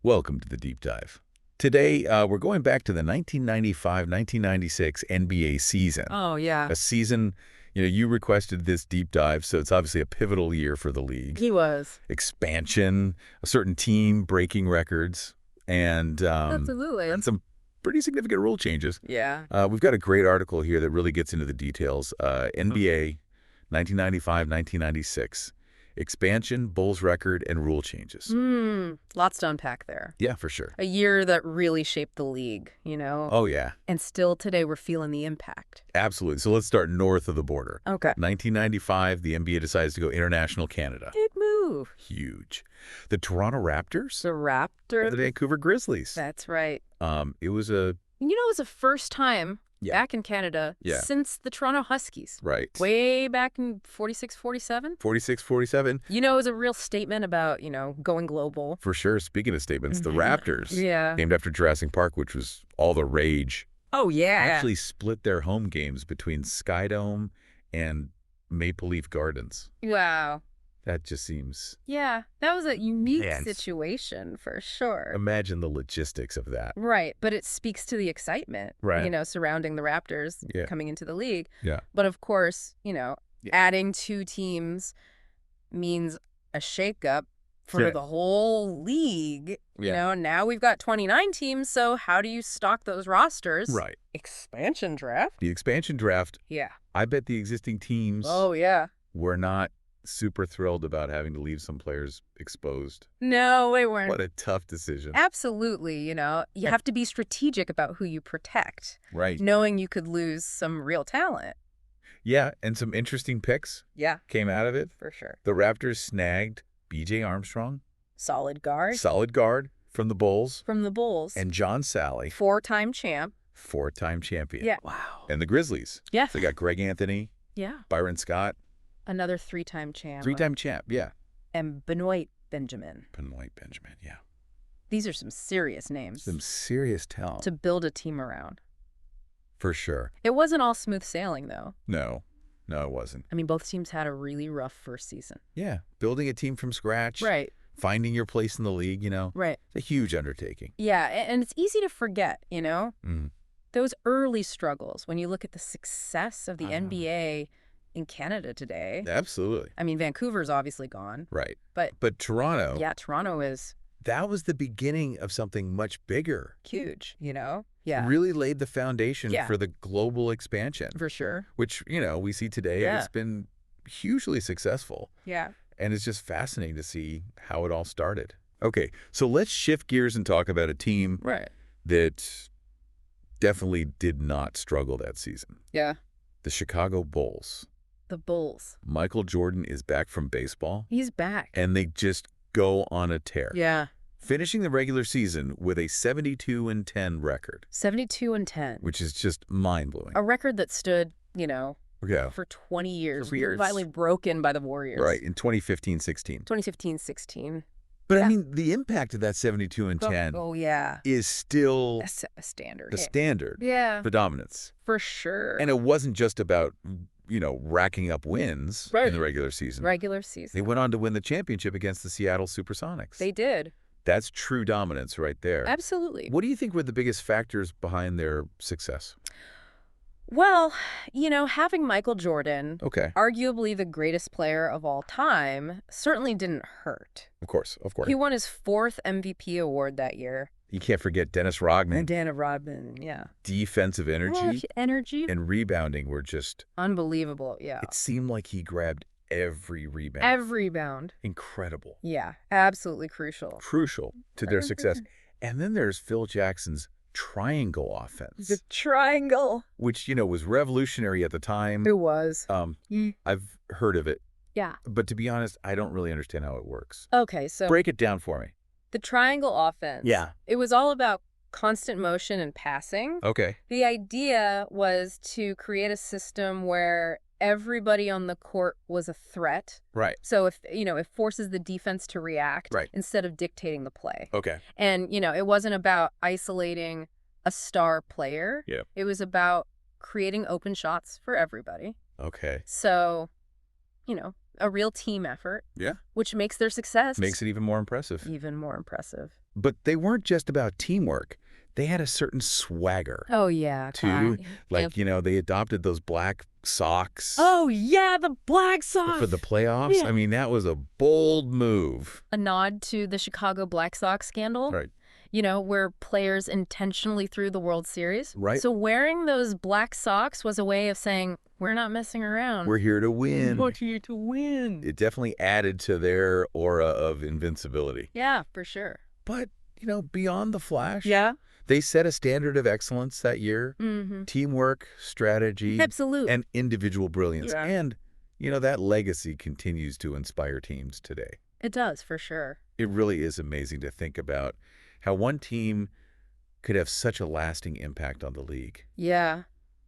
Welcome to the Deep Dive. Today, we're going back to the 1995-1996 NBA season. Oh, yeah. A season, you requested this deep dive, so it's obviously a pivotal year for the league. He was. Expansion, a certain team breaking records, and Absolutely. some pretty significant rule changes. Yeah. We've got a great article here that really gets into the details. NBA 1995-1996. Expansion, Bulls record, and rule changes. Lots to unpack there. Yeah, for sure. A year that really shaped the league, you know? Oh, yeah. And still today we're feeling the impact. Absolutely. So let's start north of the border. Okay. 1995, the NBA decides to go international Canada. Big move. Huge. The Toronto Raptors, The Raptors. the Vancouver Grizzlies. That's right. It was a You know, it was the first time Yeah. back in Canada Yeah. since the Toronto Huskies. right. Way back in 46, 47. 46-47 You know, it was a real statement about, going global. for sure. Speaking of statements, the Mhm. Raptors, Yeah. named after Jurassic Park, which was all the rage, Oh, yeah. actually split their home games between Skydome and Maple Leaf Gardens. Wow. That just seems. Yeah, that was a unique Man. situation for sure. Imagine the logistics of that. Right, but it speaks to the excitement, Right. surrounding the Raptors Yeah. coming into the league. Yeah. But of course, Yeah. adding two teams means a shakeup for Yeah. the whole league. Yeah. Now we've got 29 teams, so how do you stock those rosters? Right. Expansion draft? The expansion draft, Yeah. I bet the existing teams Oh, yeah. were not super thrilled about having to leave some players exposed. No, they weren't. What a tough decision. Absolutely, you have to be strategic about who you protect, Right. knowing you could lose some real talent. Yeah, and some interesting picks Yeah, came out of it. for sure. The Raptors snagged B.J. Armstrong, Solid guard solid guard from the Bulls, from the Bulls. and John Sally, Four-time champ. four-time champion. Yeah. Wow. And the Grizzlies. Yeah. So they got Greg Anthony, Yeah. Byron Scott, Another three-time champ. three-time champ. Yeah. And Benoit Benjamin. Benoit Benjamin. Yeah. These are some serious names Some serious talent. to build a team around. For sure. It wasn't all smooth sailing, though. No, it wasn't. I mean, both teams had a really rough first season. Yeah. Building a team from scratch. Right, Finding your place in the league, right. it's a huge undertaking. Yeah, and it's easy to forget, Mm. those early struggles when you look at the success of the Ah. NBA in Canada today. Absolutely. I mean, Vancouver's obviously gone, Right. but But Toronto, yeah, Toronto is that was the beginning of something much bigger. huge, Yeah, Really laid the foundation Yeah. for the global expansion, for sure. which, we see today. Yeah. It's been hugely successful. Yeah. And it's just fascinating to see how it all started. Okay, so let's shift gears and talk about a team Right. that definitely did not struggle that season. Yeah. The Chicago Bulls. The Bulls. Michael Jordan is back from baseball, He's back. and they just go on a tear. Yeah. Finishing the regular season with a 72-10 record, 72-10. which is just mind-blowing. A record that stood, Yeah, for 20 years. For years. Finally broken by the Warriors. right, in 2015-16. 2015-16. But I Yeah. mean, the impact of that 72-10 Oh, yeah. is still That's a standard. the standard Yeah, for dominance. for sure. And it wasn't just about, racking up wins Right. in the regular season. Regular They season. went on to win the championship against the Seattle Supersonics. They did. That's true dominance right there. Absolutely. What do you think were the biggest factors behind their success? Well, having Michael Jordan, Okay, arguably the greatest player of all time, certainly didn't hurt. of course. He won his 4th MVP award that year. You can't forget Dennis Rodman. And Dennis Rodman, yeah. Defensive energy Energy. and rebounding were just, Unbelievable, yeah. it seemed like he grabbed every rebound. Every bound. Incredible. Yeah, absolutely crucial. Crucial to their success. And then there's Phil Jackson's triangle offense, The triangle. which, was revolutionary at the time. It was. I've heard of it, Yeah. but to be honest, I don't really understand how it works. Okay, so Break it down for me. the triangle offense. Yeah. It was all about constant motion and passing. Okay. The idea was to create a system where everybody on the court was a threat. Right. So if, it forces the defense to react Right. instead of dictating the play. Okay. And, it wasn't about isolating a star player. Yeah. It was about creating open shots for everybody. Okay. So, a real team effort. Yeah. Which makes their success Makes it even more impressive. even more impressive. But they weren't just about teamwork. They had a certain swagger, Oh, yeah. too. Ty. Like, they adopted those black socks Oh, yeah, the Black Sox. for the playoffs. Yeah. I mean, that was a bold move. A nod to the Chicago Black Sox scandal. Right. Where players intentionally threw the World Series. Right. So wearing those black socks was a way of saying, we're not messing around. We're here to win. We're here to win. It definitely added to their aura of invincibility. Yeah, for sure. But, beyond the flash, Yeah. they set a standard of excellence that year. Mm-hmm. Teamwork, strategy, Absolutely. and individual brilliance. Yeah. And, that legacy continues to inspire teams today. It does, for sure. It really is amazing to think about how one team could have such a lasting impact on the league. Yeah.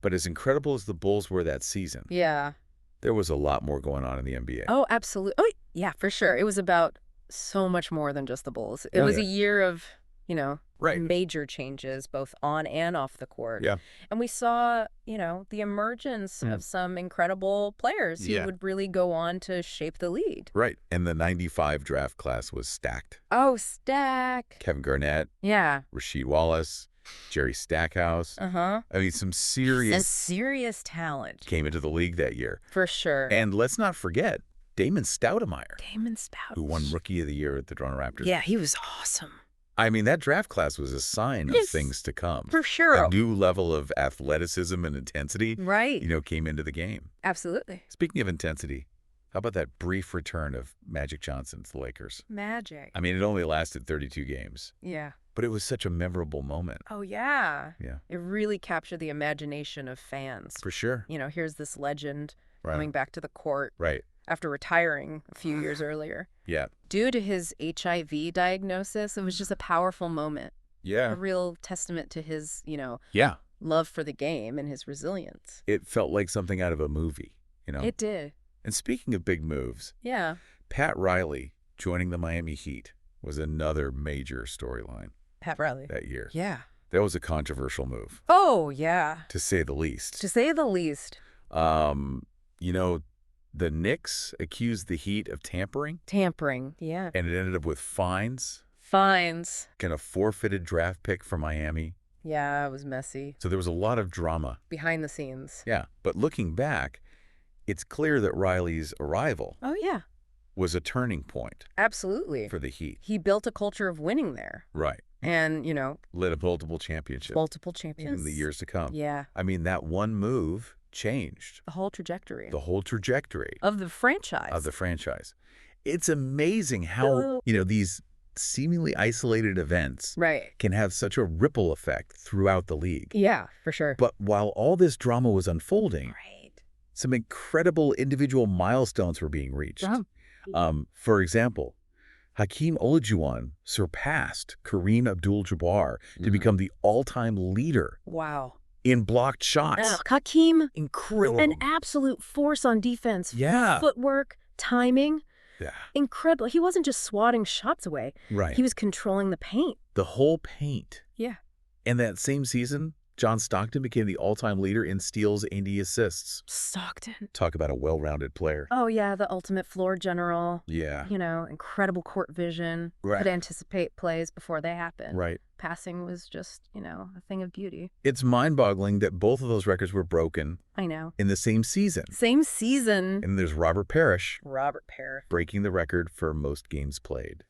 But as incredible as the Bulls were that season, Yeah. there was a lot more going on in the NBA. Oh, absolutely. Oh, yeah, for sure. It was about so much more than just the Bulls. It Oh, was yeah. a year of, Right. major changes, both on and off the court. Yeah. And we saw, the emergence of some incredible players who Yeah. would really go on to shape the league. Right. And the 95 draft class was stacked. Oh, Stack. Kevin Garnett, Yeah. Rasheed Wallace, Jerry Stackhouse. Uh-huh. I mean, some And serious serious talent. came into the league that year. For sure. And let's not forget Damon Stoudemire, Damon Spout. who won Rookie of the Year at the Toronto Raptors. Yeah, he was awesome. I mean, that draft class was a sign of Yes. things to come. For sure. A new level of athleticism and intensity, Right. came into the game. Absolutely. Speaking of intensity, how about that brief return of Magic Johnson to the Lakers? Magic. I mean, it only lasted 32 games, Yeah. but it was such a memorable moment. Oh, yeah. Yeah, It really captured the imagination of fans. for sure. Here's this legend Right. coming back to the court Right. after retiring a few years earlier. Yeah. Due to his HIV diagnosis, it was just a powerful moment. A Yeah. real testament to his, Yeah. love for the game and his resilience. It felt like something out of a movie, It did. And speaking of big moves, Yeah. Pat Riley joining the Miami Heat was another major storyline Pat Riley. that year. Yeah. That was a controversial move, Oh, yeah. to say the least. To say the least. You know, the Knicks accused the Heat of tampering, Tampering. Yeah. and it ended up with fines Fines. and a forfeited draft pick for Miami. Yeah, it was messy. So there was a lot of drama. Behind the scenes. Yeah. But looking back, it's clear that Riley's arrival Oh, yeah. was a turning point Absolutely. for the Heat. He built a culture of winning there. Right. And, Led a multiple championship multiple champions. in the years to come. Yeah. I mean, that one move changed The whole trajectory the whole trajectory of the franchise. of the franchise. It's amazing how, these seemingly isolated events Right. can have such a ripple effect throughout the league. Yeah, for sure. But while all this drama was unfolding, Right. some incredible individual milestones were being reached. For example, Hakeem Olajuwon surpassed Kareem Abdul-Jabbar to become the all-time leader Wow. in blocked shots. Hakeem, Incredible. an absolute force on defense. Yeah. Footwork, timing, Yeah. incredible. He wasn't just swatting shots away. Right. He was controlling the paint. The whole paint. Yeah. And that same season, John Stockton became the all-time leader in steals and assists. Stockton. Talk about a well-rounded player. Oh, yeah, the ultimate floor general. Yeah. Incredible court vision. Right. Could anticipate plays before they happen. Right. Passing was just, a thing of beauty. It's mind-boggling that both of those records were broken I know. in the same season. Same season. And there's Robert Parrish Robert Parrish. breaking the record for most games played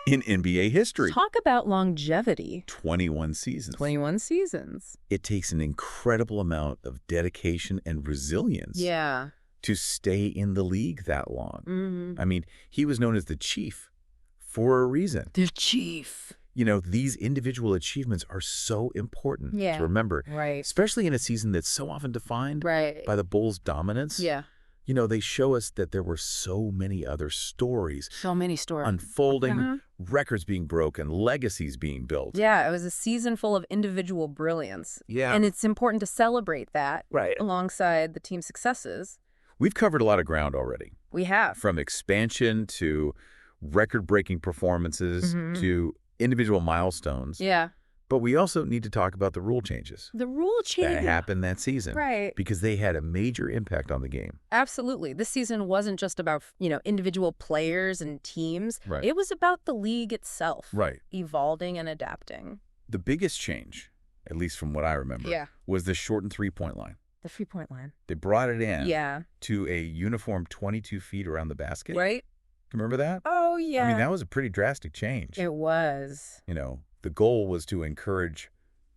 in NBA history. Talk about longevity. 21 seasons. 21 seasons. It takes an incredible amount of dedication and resilience Yeah. to stay in the league that long. Mm-hmm. I mean, he was known as the Chief for a reason. The chief. These individual achievements are so important Yeah. to remember, Right. especially in a season that's so often defined Right. by the Bulls' dominance. Yeah. They show us that there were so many other stories So many stories. unfolding, Uh-huh. records being broken, legacies being built. Yeah, it was a season full of individual brilliance. Yeah. And it's important to celebrate that Right. alongside the team's successes. We've covered a lot of ground already, We have. from expansion to record-breaking performances Mhm. to individual milestones. Yeah. But we also need to talk about the rule changes The rule change that happened that season. Right. Because they had a major impact on the game. Absolutely. This season wasn't just about, individual players and teams. Right. It was about the league itself. Right. Evolving and adapting. The biggest change, at least from what I remember, was the shortened three-point line. The 3-point line. They brought it in Yeah. to a uniform 22 feet around the basket. Right? Remember that? Oh, yeah. I mean, that was a pretty drastic change. It was. The goal was to encourage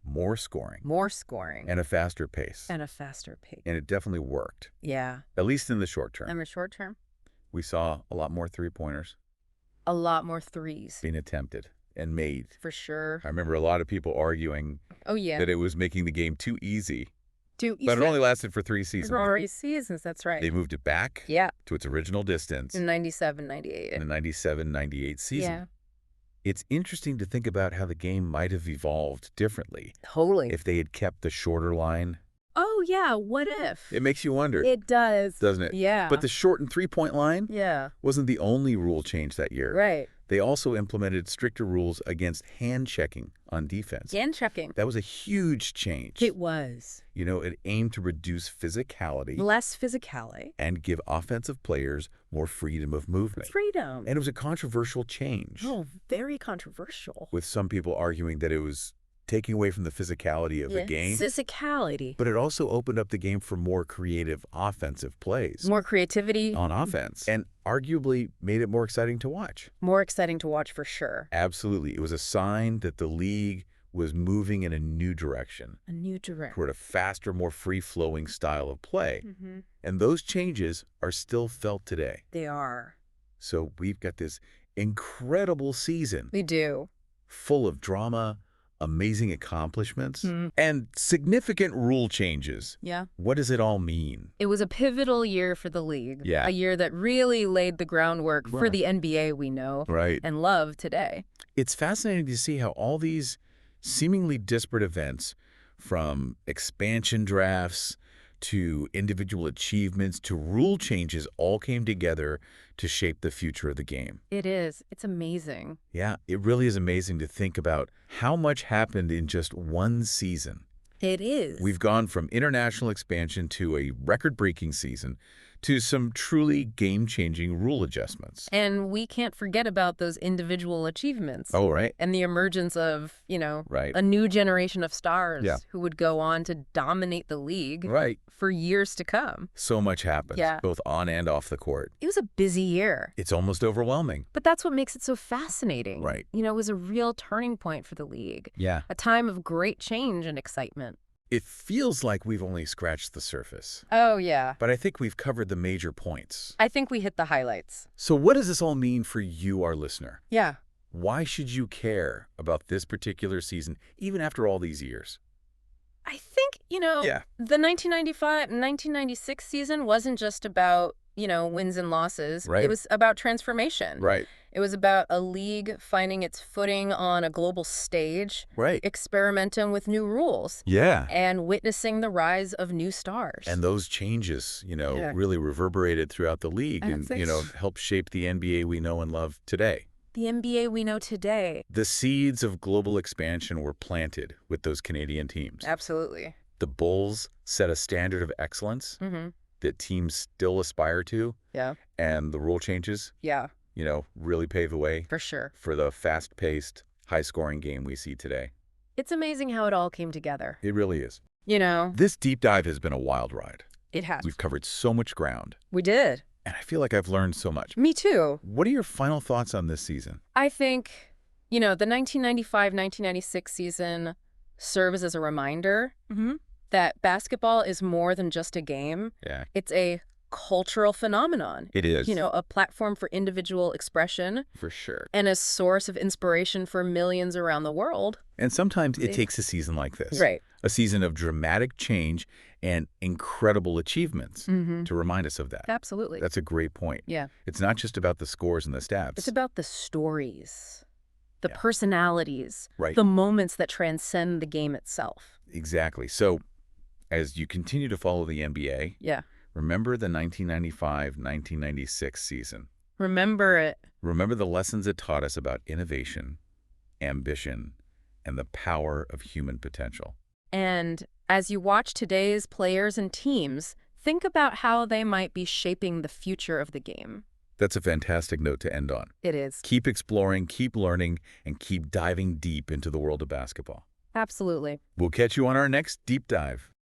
more scoring. More scoring. And a faster pace. And a faster pace. And it definitely worked. Yeah. At least in the short term. In the short term. We saw a lot more three-pointers. A lot more threes. Being attempted and made. For sure. I remember a lot of people arguing that it was making the game too easy. But it only lasted for 3 seasons. 3 seasons, that's right. They moved it back to its original distance. In 97, 98. In the 97-98 season. Yeah. It's interesting to think about how the game might have evolved differently. Totally. If they had kept the shorter line. Oh, yeah. What if? It makes you wonder. It does. Doesn't it? Yeah. But the shortened three-point line wasn't the only rule change that year. Right. They also implemented stricter rules against hand-checking on defense. Hand-checking. That was a huge change. It was. It aimed to reduce physicality. Less physicality. And give offensive players more freedom of movement. Freedom. And it was a controversial change. Oh, very controversial. With some people arguing that it was taking away from the physicality of the game. Physicality. But it also opened up the game for more creative offensive plays. More creativity. On offense. And arguably made it more exciting to watch. More exciting to watch for sure. Absolutely. It was a sign that the league was moving in a new direction. A new direction. Toward a faster, more free-flowing style of play. And those changes are still felt today. They are. So we've got this incredible season. We do. Full of drama, amazing accomplishments, and significant rule changes. Yeah. What does it all mean? It was a pivotal year for the league. Yeah. A year that really laid the groundwork for the NBA we know and love today. It's fascinating to see how all these seemingly disparate events, from expansion drafts to individual achievements to rule changes, all came together to shape the future of the game. It is. It's amazing. Yeah, it really is amazing to think about how much happened in just one season. It is. We've gone from international expansion to a record-breaking season to some truly game-changing rule adjustments. And we can't forget about those individual achievements. Oh, right. And the emergence of, a new generation of stars who would go on to dominate the league for years to come. So much happened, both on and off the court. It was a busy year. It's almost overwhelming. But that's what makes it so fascinating. Right. It was a real turning point for the league. Yeah. A time of great change and excitement. It feels like we've only scratched the surface. Oh, yeah. But I think we've covered the major points. I think we hit the highlights. So what does this all mean for you, our listener? Yeah. Why should you care about this particular season, even after all these years? I think, the 1995-1996 season wasn't just about, wins and losses. Right. It was about transformation. Right. It was about a league finding its footing on a global stage. Right. Experimenting with new rules. Yeah. And witnessing the rise of new stars. And those changes, really reverberated throughout the league and, helped shape the NBA we know and love today. The NBA we know today. The seeds of global expansion were planted with those Canadian teams. Absolutely. The Bulls set a standard of excellence that teams still aspire to. Yeah. And the rule changes, really pave the way. For sure. For the fast-paced, high-scoring game we see today. It's amazing how it all came together. It really is. This deep dive has been a wild ride. It has. We've covered so much ground. We did. And I feel like I've learned so much. Me too. What are your final thoughts on this season? I think, the 1995-1996 season serves as a reminder that basketball is more than just a game. Yeah. It's a cultural phenomenon. It is. A platform for individual expression. For sure. And a source of inspiration for millions around the world. And sometimes it takes a season like this. Right. A season of dramatic change and incredible achievements to remind us of that. Absolutely. That's a great point. Yeah. It's not just about the scores and the stats. It's about the stories, the personalities, right. The moments that transcend the game itself. Exactly. So as you continue to follow the NBA, remember the 1995-1996 season. Remember it. Remember the lessons it taught us about innovation, ambition, and the power of human potential. And as you watch today's players and teams, think about how they might be shaping the future of the game. That's a fantastic note to end on. It is. Keep exploring, keep learning, and keep diving deep into the world of basketball. Absolutely. We'll catch you on our next Deep Dive.